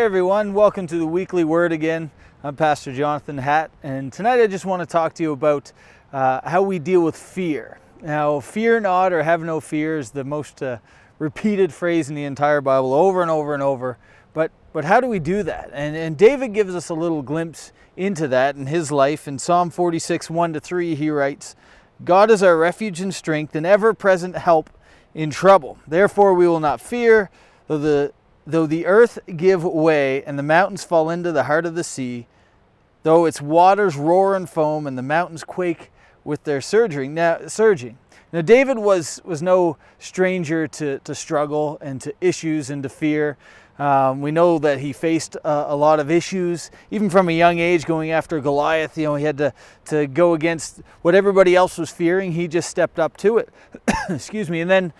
Hey everyone, welcome to the Weekly Word again. I'm Pastor Jonathan Hatt, and tonight I just want to talk to you about how we deal with fear. Now, fear not or have no fear is the most repeated phrase in the entire Bible over and over and over. But how do we do that? And David gives us a little glimpse into that in his life. In Psalm 46, 1-3, he writes, "God is our refuge and strength, an ever-present help in trouble. Therefore we will not fear, though the earth give way and the mountains fall into the heart of the sea, though its waters roar and foam and the mountains quake with their surging." Now David was no stranger to struggle and to issues and to fear. We know that he faced a lot of issues, even from a young age, going after Goliath. He had to go against what everybody else was fearing. He just stepped up to it. Excuse me. And then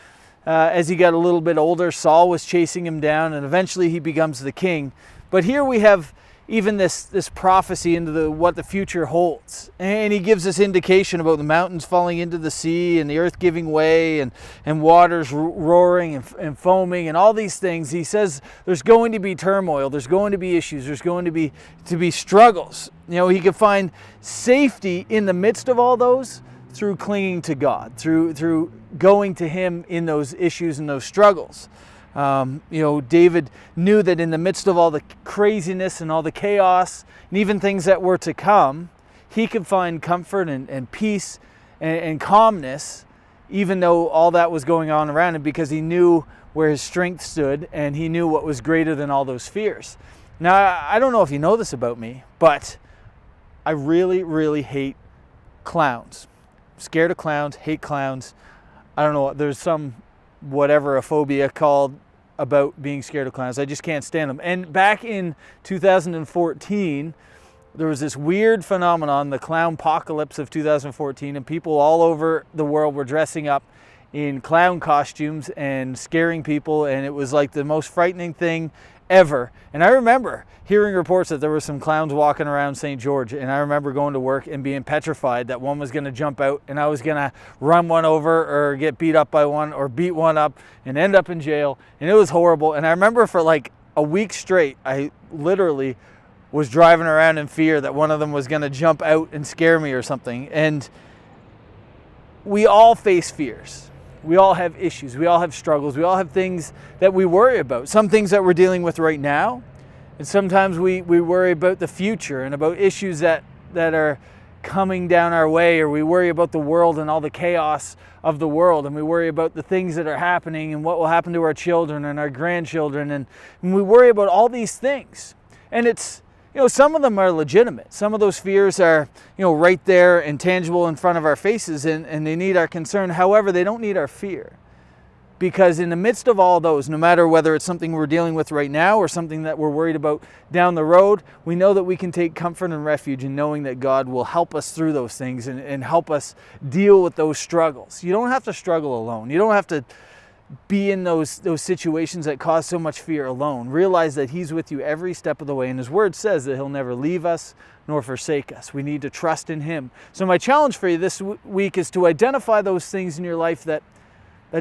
as he got a little bit older, Saul was chasing him down, and eventually he becomes the king. But here we have even this prophecy into what the future holds. And he gives us indication about the mountains falling into the sea and the earth giving way and waters roaring and foaming and all these things. He says there's going to be turmoil, there's going to be issues, there's going to be struggles. He can find safety in the midst of all those through clinging to God, through going to Him in those issues and those struggles. David knew that in the midst of all the craziness and all the chaos and even things that were to come, he could find comfort and peace and calmness, even though all that was going on around him, because he knew where his strength stood and he knew what was greater than all those fears. Now, I don't know if you know this about me, but I really, really hate clowns. I'm scared of clowns, hate clowns. I don't know, there's some whatever a phobia called about being scared of clowns. I just can't stand them. And back in 2014, there was this weird phenomenon, the clown apocalypse of 2014, and people all over the world were dressing up in clown costumes and scaring people, and it was like the most frightening thing ever. And I remember hearing reports that there were some clowns walking around St. George, and I remember going to work and being petrified that one was going to jump out and I was going to run one over or get beat up by one or beat one up and end up in jail, and it was horrible. And I remember for like a week straight, I literally was driving around in fear that one of them was going to jump out and scare me or something. And we all face fears. We all have issues, we all have struggles, we all have things that we worry about. Some things that we're dealing with right now, and sometimes we worry about the future and about issues that are coming down our way, or we worry about the world and all the chaos of the world, and we worry about the things that are happening and what will happen to our children and our grandchildren, and we worry about all these things. And it's, some of them are legitimate. Some of those fears are, right there and tangible in front of our faces, and they need our concern. However, they don't need our fear. Because in the midst of all those, no matter whether it's something we're dealing with right now or something that we're worried about down the road, we know that we can take comfort and refuge in knowing that God will help us through those things and help us deal with those struggles. You don't have to struggle alone. You don't have to be in those situations that cause so much fear alone. Realize that He's with you every step of the way, and His Word says that He'll never leave us nor forsake us. We need to trust in Him. So my challenge for you this week is to identify those things in your life that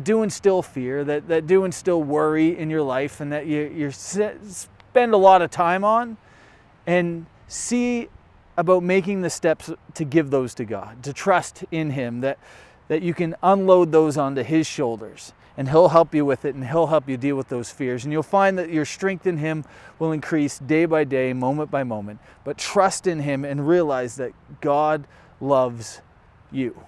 do instill fear, that do instill worry in your life, and that you spend a lot of time on, and see about making the steps to give those to God, to trust in Him, that you can unload those onto His shoulders, and He'll help you with it, and He'll help you deal with those fears. And you'll find that your strength in Him will increase day by day, moment by moment. But trust in Him and realize that God loves you.